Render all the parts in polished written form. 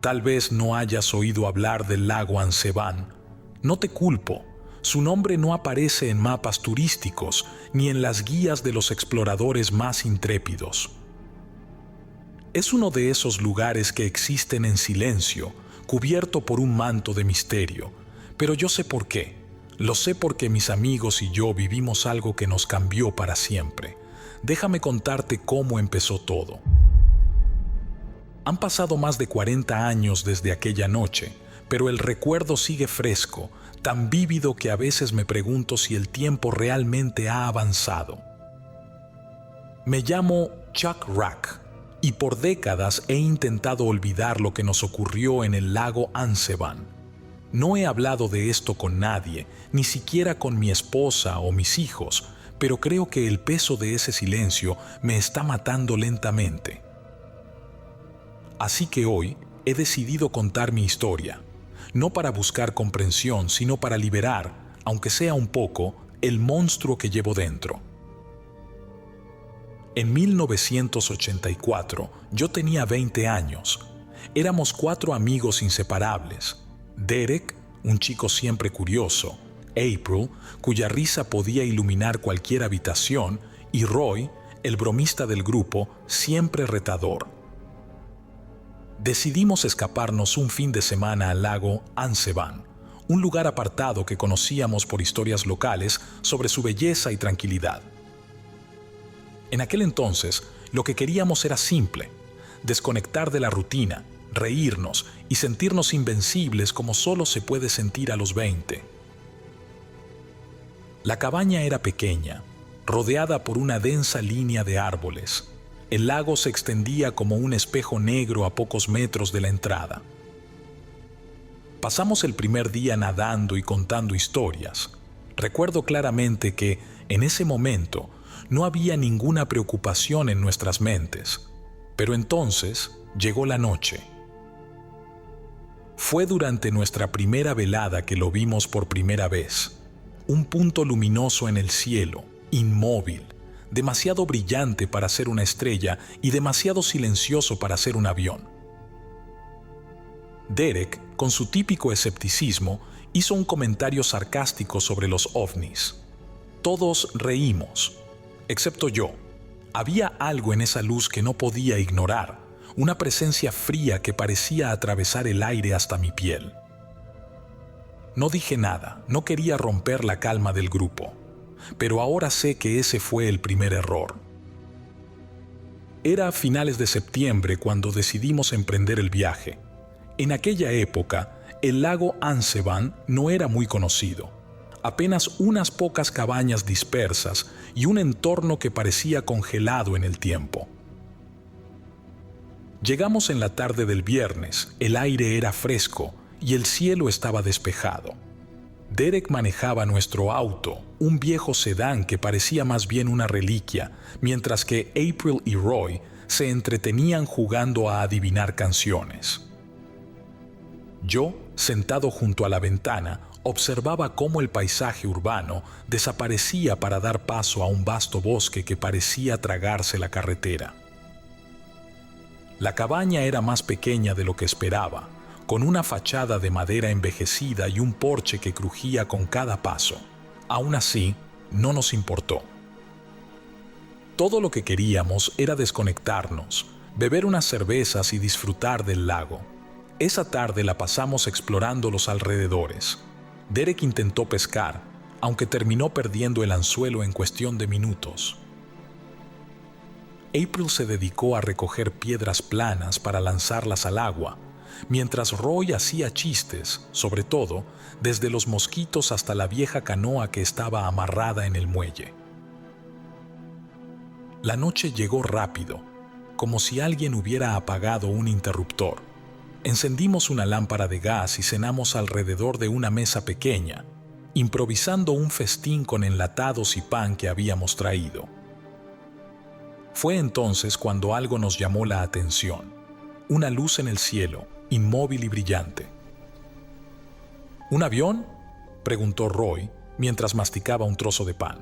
Tal vez no hayas oído hablar del lago Anseban. No te culpo. Su nombre no aparece en mapas turísticos ni en las guías de los exploradores más intrépidos. Es uno de esos lugares que existen en silencio, cubierto por un manto de misterio. Pero yo sé por qué. Lo sé porque mis amigos y yo vivimos algo que nos cambió para siempre. Déjame contarte cómo empezó todo. Han pasado más de 40 años desde aquella noche, pero el recuerdo sigue fresco, tan vívido que a veces me pregunto si el tiempo realmente ha avanzado. Me llamo Chuck Rack y por décadas he intentado olvidar lo que nos ocurrió en el lago Anseban. No he hablado de esto con nadie, ni siquiera con mi esposa o mis hijos, pero creo que el peso de ese silencio me está matando lentamente. Así que hoy he decidido contar mi historia, no para buscar comprensión, sino para liberar, aunque sea un poco, el monstruo que llevo dentro. En 1984, yo tenía 20 años. Éramos 4 amigos inseparables. Derek, un chico siempre curioso, April, cuya risa podía iluminar cualquier habitación, y Roy, el bromista del grupo, siempre retador. Decidimos escaparnos un fin de semana al lago Anseban, un lugar apartado que conocíamos por historias locales sobre su belleza y tranquilidad. En aquel entonces, lo que queríamos era simple: desconectar de la rutina, reírnos y sentirnos invencibles como solo se puede sentir a los 20. La cabaña era pequeña, rodeada por una densa línea de árboles. El lago se extendía como un espejo negro a pocos metros de la entrada. Pasamos el primer día nadando y contando historias. Recuerdo claramente que, en ese momento, no había ninguna preocupación en nuestras mentes. Pero entonces llegó la noche. Fue durante nuestra primera velada que lo vimos por primera vez. Un punto luminoso en el cielo, inmóvil, demasiado brillante para ser una estrella y demasiado silencioso para ser un avión. Derek, con su típico escepticismo, hizo un comentario sarcástico sobre los ovnis. Todos reímos, excepto yo. Había algo en esa luz que no podía ignorar, una presencia fría que parecía atravesar el aire hasta mi piel. No dije nada, no quería romper la calma del grupo. Pero ahora sé que ese fue el primer error. Era a finales de septiembre cuando decidimos emprender el viaje. En aquella época, el lago Anseban no era muy conocido. Apenas unas pocas cabañas dispersas y un entorno que parecía congelado en el tiempo. Llegamos en la tarde del viernes, el aire era fresco y el cielo estaba despejado. Derek manejaba nuestro auto, un viejo sedán que parecía más bien una reliquia, mientras que April y Roy se entretenían jugando a adivinar canciones. Yo, sentado junto a la ventana, observaba cómo el paisaje urbano desaparecía para dar paso a un vasto bosque que parecía tragarse la carretera. La cabaña era más pequeña de lo que esperaba, con una fachada de madera envejecida y un porche que crujía con cada paso. Aún así, no nos importó. Todo lo que queríamos era desconectarnos, beber unas cervezas y disfrutar del lago. Esa tarde la pasamos explorando los alrededores. Derek intentó pescar, aunque terminó perdiendo el anzuelo en cuestión de minutos. April se dedicó a recoger piedras planas para lanzarlas al agua, mientras Roy hacía chistes, sobre todo, desde los mosquitos hasta la vieja canoa que estaba amarrada en el muelle. La noche llegó rápido, como si alguien hubiera apagado un interruptor. Encendimos una lámpara de gas y cenamos alrededor de una mesa pequeña, improvisando un festín con enlatados y pan que habíamos traído. Fue entonces cuando algo nos llamó la atención: una luz en el cielo, inmóvil y brillante. ¿Un avión?, preguntó Roy mientras masticaba un trozo de pan.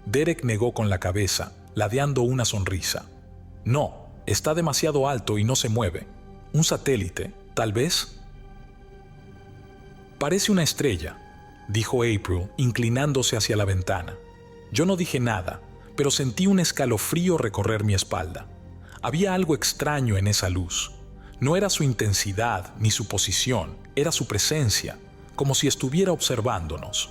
Derek negó con la cabeza, ladeando una sonrisa. No, está demasiado alto y no se mueve. Un satélite, tal vez. Parece una estrella, dijo April, inclinándose hacia la ventana. Yo no dije nada, pero sentí un escalofrío recorrer mi espalda. Había algo extraño en esa luz. No era su intensidad ni su posición, era su presencia, como si estuviera observándonos.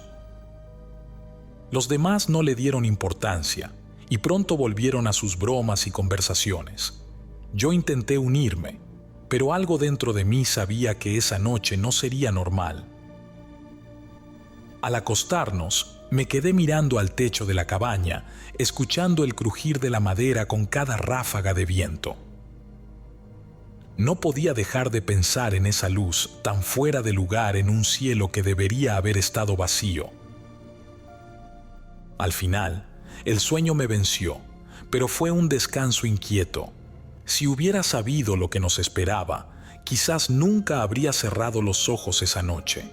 Los demás no le dieron importancia y pronto volvieron a sus bromas y conversaciones. Yo intenté unirme, pero algo dentro de mí sabía que esa noche no sería normal. Al acostarnos, me quedé mirando al techo de la cabaña, escuchando el crujir de la madera con cada ráfaga de viento. No podía dejar de pensar en esa luz tan fuera de lugar en un cielo que debería haber estado vacío. Al final, el sueño me venció, pero fue un descanso inquieto. Si hubiera sabido lo que nos esperaba, quizás nunca habría cerrado los ojos esa noche.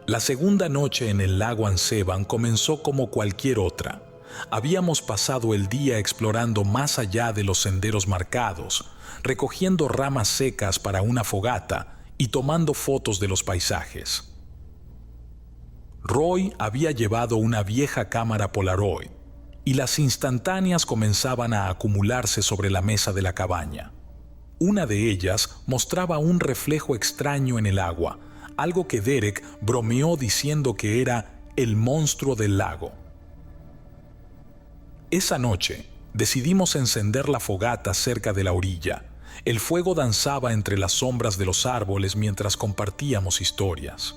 La segunda noche en el lago Anseban comenzó como cualquier otra. Habíamos pasado el día explorando más allá de los senderos marcados, recogiendo ramas secas para una fogata y tomando fotos de los paisajes. Roy había llevado una vieja cámara Polaroid y las instantáneas comenzaban a acumularse sobre la mesa de la cabaña. Una de ellas mostraba un reflejo extraño en el agua, algo que Derek bromeó diciendo que era el monstruo del lago. Esa noche decidimos encender la fogata cerca de la orilla. El fuego danzaba entre las sombras de los árboles mientras compartíamos historias.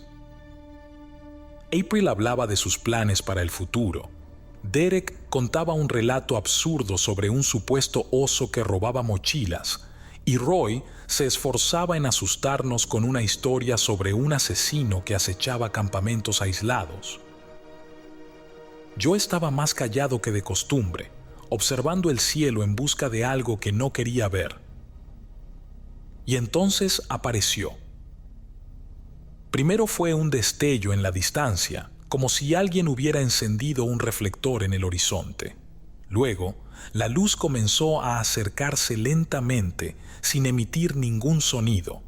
April hablaba de sus planes para el futuro. Derek contaba un relato absurdo sobre un supuesto oso que robaba mochilas, y Roy se esforzaba en asustarnos con una historia sobre un asesino que acechaba campamentos aislados. Yo estaba más callado que de costumbre, observando el cielo en busca de algo que no quería ver. Y entonces apareció. Primero fue un destello en la distancia, como si alguien hubiera encendido un reflector en el horizonte. Luego, la luz comenzó a acercarse lentamente, sin emitir ningún sonido.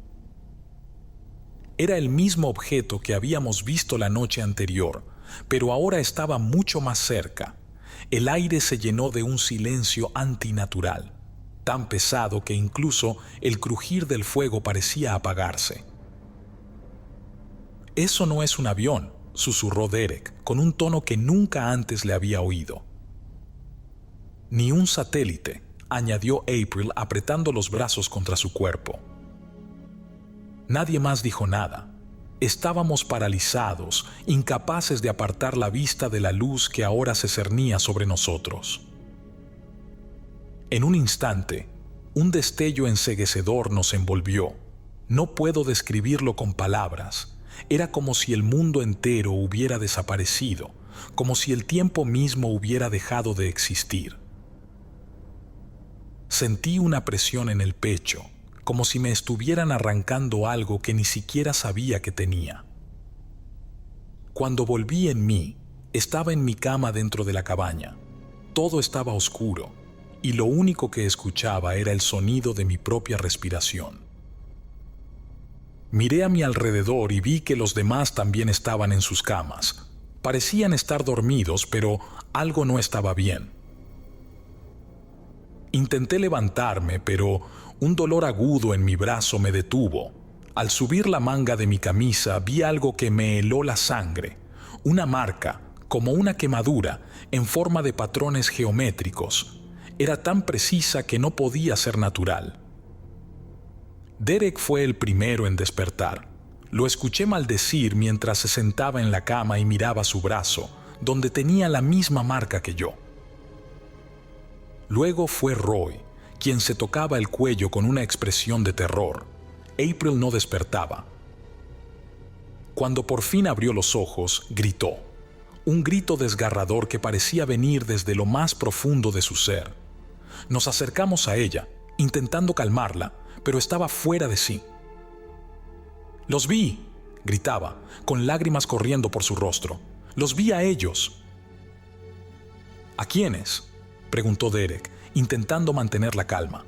Era el mismo objeto que habíamos visto la noche anterior, pero ahora estaba mucho más cerca. El aire se llenó de un silencio antinatural, tan pesado que incluso el crujir del fuego parecía apagarse. «Eso no es un avión», susurró Derek, con un tono que nunca antes le había oído. «Ni un satélite», añadió April apretando los brazos contra su cuerpo. Nadie más dijo nada. Estábamos paralizados, incapaces de apartar la vista de la luz que ahora se cernía sobre nosotros. En un instante, un destello enceguecedor nos envolvió. No puedo describirlo con palabras. Era como si el mundo entero hubiera desaparecido, como si el tiempo mismo hubiera dejado de existir. Sentí una presión en el pecho, como si me estuvieran arrancando algo que ni siquiera sabía que tenía. Cuando volví en mí, estaba en mi cama dentro de la cabaña. Todo estaba oscuro, y lo único que escuchaba era el sonido de mi propia respiración. Miré a mi alrededor y vi que los demás también estaban en sus camas. Parecían estar dormidos, pero algo no estaba bien. Intenté levantarme, pero un dolor agudo en mi brazo me detuvo. Al subir la manga de mi camisa vi algo que me heló la sangre, una marca, como una quemadura, en forma de patrones geométricos. Era tan precisa que no podía ser natural. Derek fue el primero en despertar. Lo escuché maldecir mientras se sentaba en la cama y miraba su brazo, donde tenía la misma marca que yo. Luego fue Roy, quien se tocaba el cuello con una expresión de terror. April no despertaba. Cuando por fin abrió los ojos, gritó. Un grito desgarrador que parecía venir desde lo más profundo de su ser. Nos acercamos a ella, intentando calmarla, pero estaba fuera de sí. «¡Los vi!», gritaba, con lágrimas corriendo por su rostro. «¡Los vi a ellos!». «¿A quiénes?», preguntó Derek, intentando mantener la calma.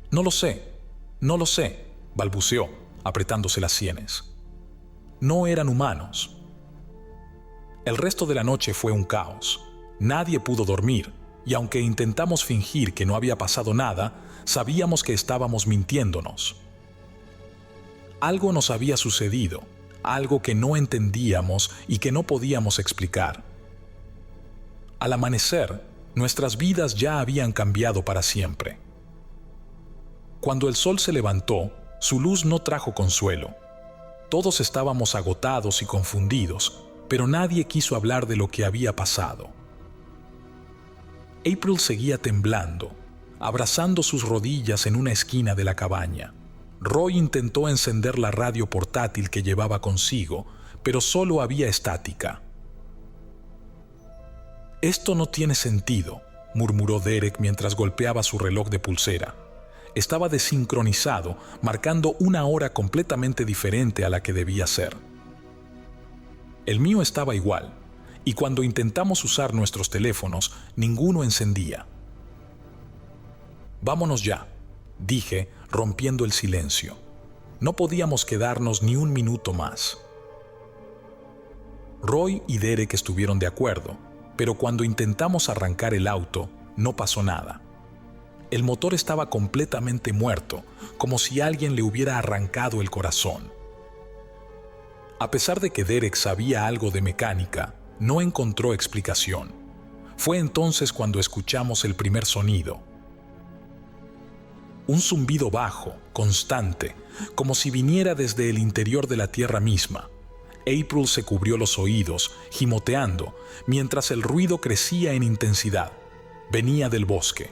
«No lo sé. No lo sé, balbuceó, apretándose las sienes. No eran humanos. El resto de la noche fue un caos. Nadie pudo dormir, y aunque intentamos fingir que no había pasado nada, sabíamos que estábamos mintiéndonos. Algo nos había sucedido, algo que no entendíamos y que no podíamos explicar. Al amanecer, nuestras vidas ya habían cambiado para siempre. Cuando el sol se levantó, su luz no trajo consuelo. Todos estábamos agotados y confundidos, pero nadie quiso hablar de lo que había pasado. April seguía temblando, abrazando sus rodillas en una esquina de la cabaña. Roy intentó encender la radio portátil que llevaba consigo, pero solo había estática. «Esto no tiene sentido», murmuró Derek mientras golpeaba su reloj de pulsera. Estaba desincronizado, marcando una hora completamente diferente a la que debía ser. El mío estaba igual, y cuando intentamos usar nuestros teléfonos, ninguno encendía. «Vámonos ya», dije, rompiendo el silencio. No podíamos quedarnos ni un minuto más. Roy y Derek estuvieron de acuerdo, pero cuando intentamos arrancar el auto, no pasó nada. El motor estaba completamente muerto, como si alguien le hubiera arrancado el corazón. A pesar de que Derek sabía algo de mecánica, no encontró explicación. Fue entonces cuando escuchamos el primer sonido. Un zumbido bajo, constante, como si viniera desde el interior de la tierra misma. April se cubrió los oídos, gimoteando, mientras el ruido crecía en intensidad. Venía del bosque.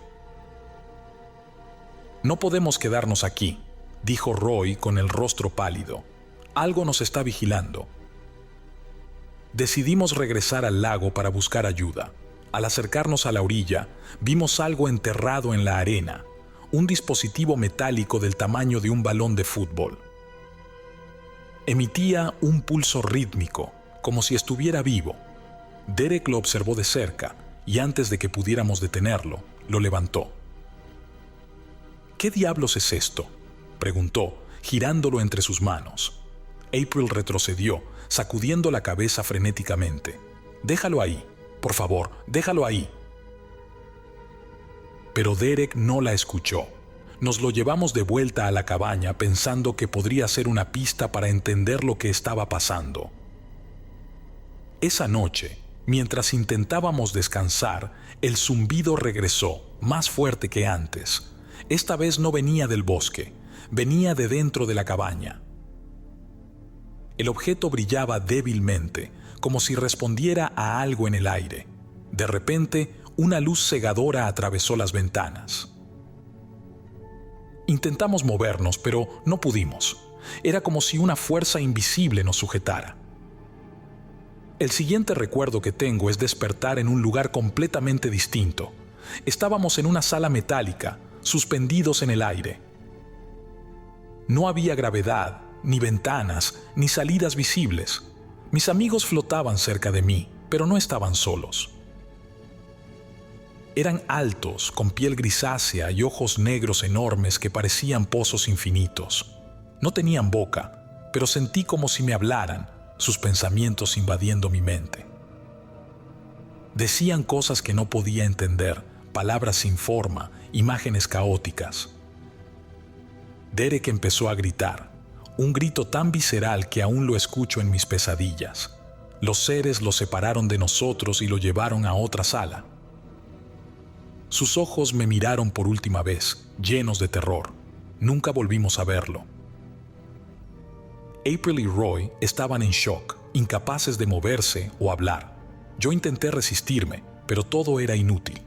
«No podemos quedarnos aquí», dijo Roy con el rostro pálido. «Algo nos está vigilando». Decidimos regresar al lago para buscar ayuda. Al acercarnos a la orilla, vimos algo enterrado en la arena, un dispositivo metálico del tamaño de un balón de fútbol. Emitía un pulso rítmico, como si estuviera vivo. Derek lo observó de cerca y antes de que pudiéramos detenerlo, lo levantó. «¿Qué diablos es esto?», preguntó, girándolo entre sus manos. April retrocedió, sacudiendo la cabeza frenéticamente. «Déjalo ahí, por favor, déjalo ahí». Pero Derek no la escuchó. Nos lo llevamos de vuelta a la cabaña pensando que podría ser una pista para entender lo que estaba pasando. Esa noche, mientras intentábamos descansar, el zumbido regresó, más fuerte que antes. Esta vez no venía del bosque, venía de dentro de la cabaña. El objeto brillaba débilmente, como si respondiera a algo en el aire. De repente, una luz cegadora atravesó las ventanas. Intentamos movernos, pero no pudimos. Era como si una fuerza invisible nos sujetara. El siguiente recuerdo que tengo es despertar en un lugar completamente distinto. Estábamos en una sala metálica, suspendidos en el aire. No había gravedad, ni ventanas, ni salidas visibles. Mis amigos flotaban cerca de mí, pero no estaban solos. Eran altos, con piel grisácea y ojos negros enormes que parecían pozos infinitos. No tenían boca, pero sentí como si me hablaran, sus pensamientos invadiendo mi mente. Decían cosas que no podía entender, palabras sin forma, imágenes caóticas. Derek empezó a gritar, un grito tan visceral que aún lo escucho en mis pesadillas. Los seres lo separaron de nosotros y lo llevaron a otra sala. Sus ojos me miraron por última vez, llenos de terror. Nunca volvimos a verlo. April y Roy estaban en shock, incapaces de moverse o hablar. Yo intenté resistirme, pero todo era inútil.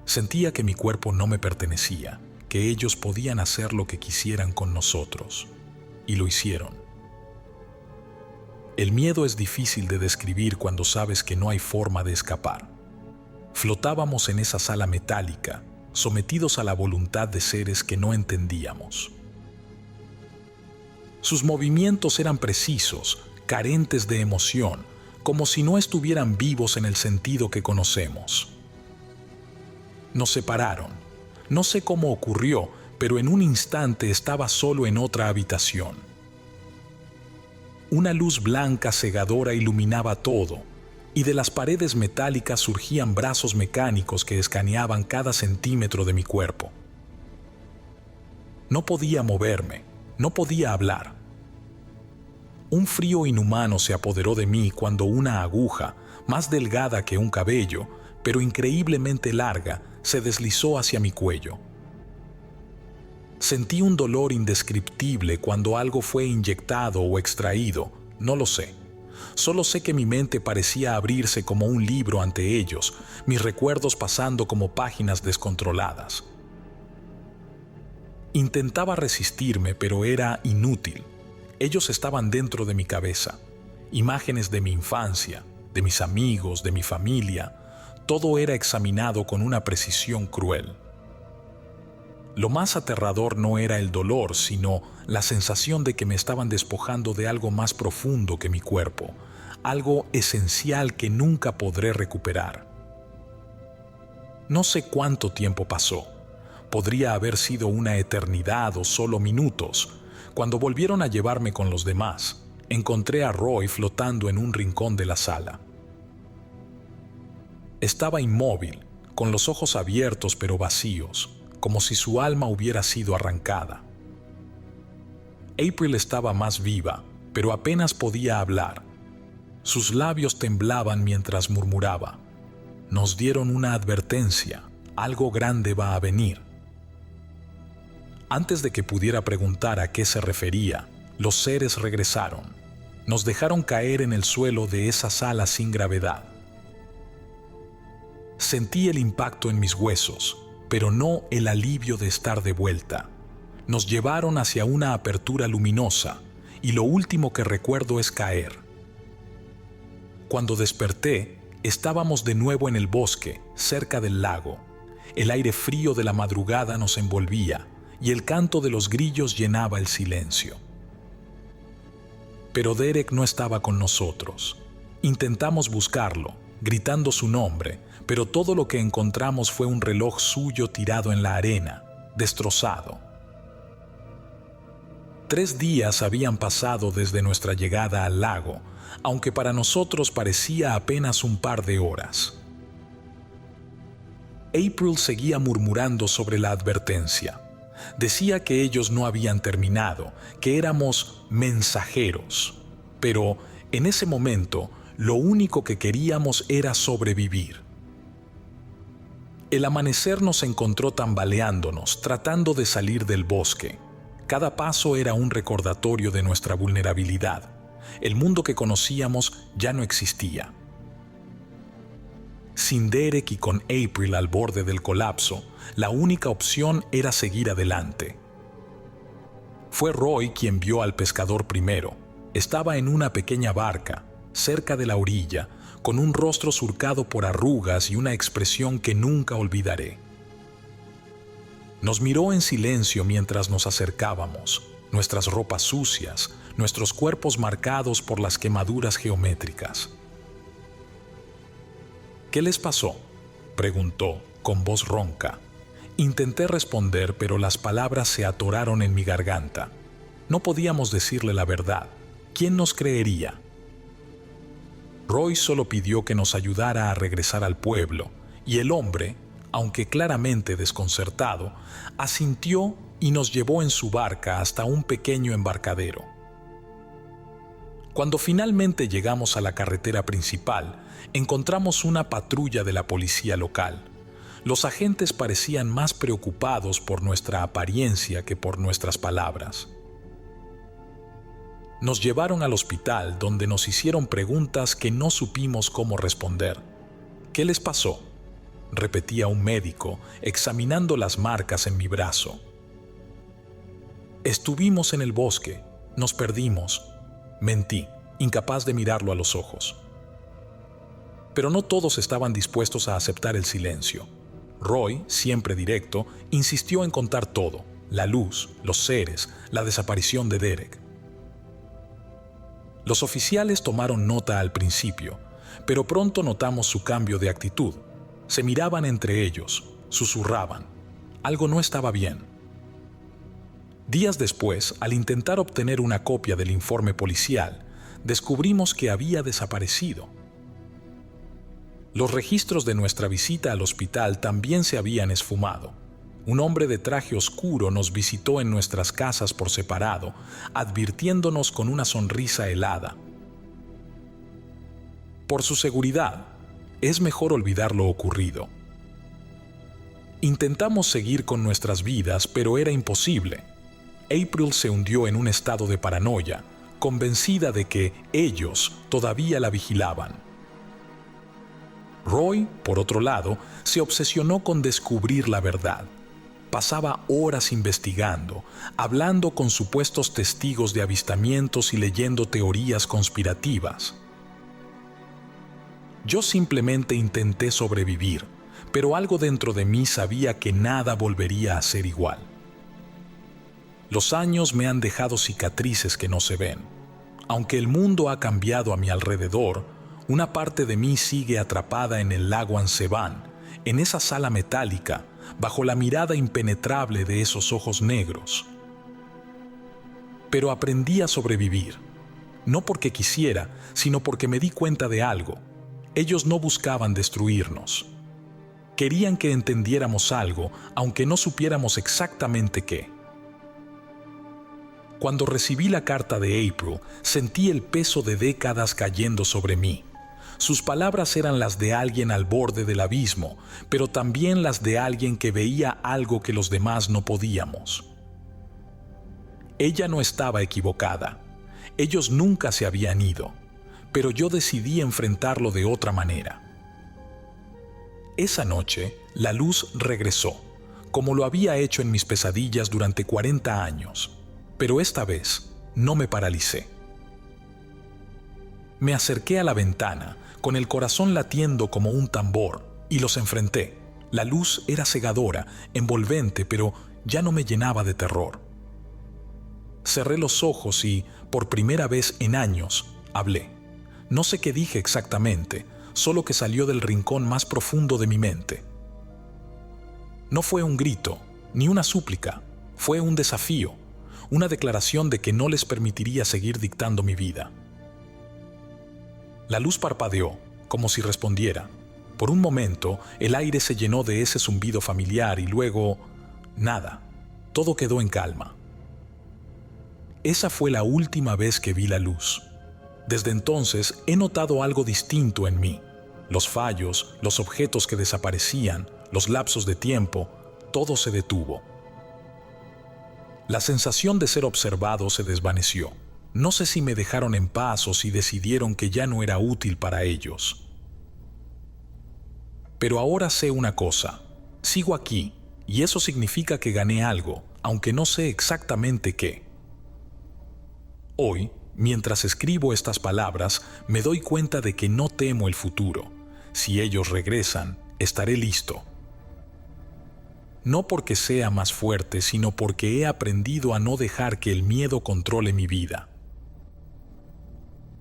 Sentía que mi cuerpo no me pertenecía, que ellos podían hacer lo que quisieran con nosotros. Y lo hicieron. El miedo es difícil de describir cuando sabes que no hay forma de escapar. Flotábamos en esa sala metálica, sometidos a la voluntad de seres que no entendíamos. Sus movimientos eran precisos, carentes de emoción, como si no estuvieran vivos en el sentido que conocemos. Nos separaron. No sé cómo ocurrió, pero en un instante estaba solo en otra habitación. Una luz blanca cegadora iluminaba todo, y de las paredes metálicas surgían brazos mecánicos que escaneaban cada centímetro de mi cuerpo. No podía moverme, no podía hablar. Un frío inhumano se apoderó de mí cuando una aguja, más delgada que un cabello, pero increíblemente larga, se deslizó hacia mi cuello. Sentí un dolor indescriptible cuando algo fue inyectado o extraído, no lo sé. Solo sé que mi mente parecía abrirse como un libro ante ellos, mis recuerdos pasando como páginas descontroladas. Intentaba resistirme, pero era inútil. Ellos estaban dentro de mi cabeza. Imágenes de mi infancia, de mis amigos, de mi familia. Todo era examinado con una precisión cruel. Lo más aterrador no era el dolor, sino la sensación de que me estaban despojando de algo más profundo que mi cuerpo, algo esencial que nunca podré recuperar. No sé cuánto tiempo pasó. Podría haber sido una eternidad o solo minutos. Cuando volvieron a llevarme con los demás, encontré a Roy flotando en un rincón de la sala. Estaba inmóvil, con los ojos abiertos pero vacíos, como si su alma hubiera sido arrancada. April estaba más viva, pero apenas podía hablar. Sus labios temblaban mientras murmuraba: «Nos dieron una advertencia, algo grande va a venir». Antes de que pudiera preguntar a qué se refería, los seres regresaron. Nos dejaron caer en el suelo de esa sala sin gravedad. Sentí el impacto en mis huesos, pero no el alivio de estar de vuelta. Nos llevaron hacia una apertura luminosa, y lo último que recuerdo es caer. Cuando desperté, estábamos de nuevo en el bosque, cerca del lago. El aire frío de la madrugada nos envolvía, y el canto de los grillos llenaba el silencio. Pero Derek no estaba con nosotros. Intentamos buscarlo, gritando su nombre, pero todo lo que encontramos fue un reloj suyo tirado en la arena, destrozado. 3 días habían pasado desde nuestra llegada al lago, aunque para nosotros parecía apenas un par de horas. April seguía murmurando sobre la advertencia. Decía que ellos no habían terminado, que éramos mensajeros. Pero en ese momento, lo único que queríamos era sobrevivir. El amanecer nos encontró tambaleándonos, tratando de salir del bosque. Cada paso era un recordatorio de nuestra vulnerabilidad. El mundo que conocíamos ya no existía. Sin Derek y con April al borde del colapso, la única opción era seguir adelante. Fue Roy quien vio al pescador primero. Estaba en una pequeña barca, cerca de la orilla, con un rostro surcado por arrugas y una expresión que nunca olvidaré. Nos miró en silencio mientras nos acercábamos, nuestras ropas sucias, nuestros cuerpos marcados por las quemaduras geométricas. «¿Qué les pasó?», preguntó, con voz ronca. Intenté responder, pero las palabras se atoraron en mi garganta. No podíamos decirle la verdad. ¿Quién nos creería? Roy solo pidió que nos ayudara a regresar al pueblo, y el hombre, aunque claramente desconcertado, asintió y nos llevó en su barca hasta un pequeño embarcadero. Cuando finalmente llegamos a la carretera principal, encontramos una patrulla de la policía local. Los agentes parecían más preocupados por nuestra apariencia que por nuestras palabras. Nos llevaron al hospital, donde nos hicieron preguntas que no supimos cómo responder. «¿Qué les pasó?», repetía un médico, examinando las marcas en mi brazo. «Estuvimos en el bosque, nos perdimos», mentí, incapaz de mirarlo a los ojos. Pero no todos estaban dispuestos a aceptar el silencio. Roy, siempre directo, insistió en contar todo: la luz, los seres, la desaparición de Derek. Los oficiales tomaron nota al principio, pero pronto notamos su cambio de actitud. Se miraban entre ellos, susurraban. Algo no estaba bien. Días después, al intentar obtener una copia del informe policial, descubrimos que había desaparecido. Los registros de nuestra visita al hospital también se habían esfumado. Un hombre de traje oscuro nos visitó en nuestras casas por separado, advirtiéndonos con una sonrisa helada. Por su seguridad, es mejor olvidar lo ocurrido. Intentamos seguir con nuestras vidas, pero era imposible. April se hundió en un estado de paranoia, convencida de que ellos todavía la vigilaban. Roy, por otro lado, se obsesionó con descubrir la verdad. Pasaba horas investigando, hablando con supuestos testigos de avistamientos y leyendo teorías conspirativas. Yo simplemente intenté sobrevivir, pero algo dentro de mí sabía que nada volvería a ser igual. Los años me han dejado cicatrices que no se ven. Aunque el mundo ha cambiado a mi alrededor, una parte de mí sigue atrapada en el lago Ansebán, en esa sala metálica, bajo la mirada impenetrable de esos ojos negros. Pero aprendí a sobrevivir, no porque quisiera, sino porque me di cuenta de algo. Ellos no buscaban destruirnos. Querían que entendiéramos algo, aunque no supiéramos exactamente qué. Cuando recibí la carta de April, sentí el peso de décadas cayendo sobre mí. Sus palabras eran las de alguien al borde del abismo, pero también las de alguien que veía algo que los demás no podíamos. Ella no estaba equivocada. Ellos nunca se habían ido, pero yo decidí enfrentarlo de otra manera. Esa noche, la luz regresó, como lo había hecho en mis pesadillas durante 40 años, pero esta vez no me paralicé. Me acerqué a la ventana, con el corazón latiendo como un tambor, y los enfrenté. La luz era cegadora, envolvente, pero ya no me llenaba de terror. Cerré los ojos y, por primera vez en años, hablé. No sé qué dije exactamente, solo que salió del rincón más profundo de mi mente. No fue un grito, ni una súplica, fue un desafío, una declaración de que no les permitiría seguir dictando mi vida. La luz parpadeó, como si respondiera. Por un momento, el aire se llenó de ese zumbido familiar y luego, nada, todo quedó en calma. Esa fue la última vez que vi la luz. Desde entonces he notado algo distinto en mí. Los fallos, los objetos que desaparecían, los lapsos de tiempo, todo se detuvo. La sensación de ser observado se desvaneció. No sé si me dejaron en paz o si decidieron que ya no era útil para ellos. Pero ahora sé una cosa. Sigo aquí, y eso significa que gané algo, aunque no sé exactamente qué. Hoy, mientras escribo estas palabras, me doy cuenta de que no temo el futuro. Si ellos regresan, estaré listo. No porque sea más fuerte, sino porque he aprendido a no dejar que el miedo controle mi vida.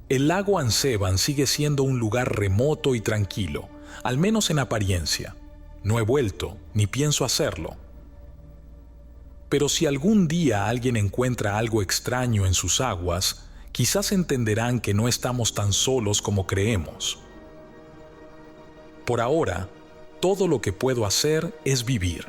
El lago Ansebán sigue siendo un lugar remoto y tranquilo, al menos en apariencia. No he vuelto, ni pienso hacerlo. Pero si algún día alguien encuentra algo extraño en sus aguas, quizás entenderán que no estamos tan solos como creemos. Por ahora, todo lo que puedo hacer es vivir.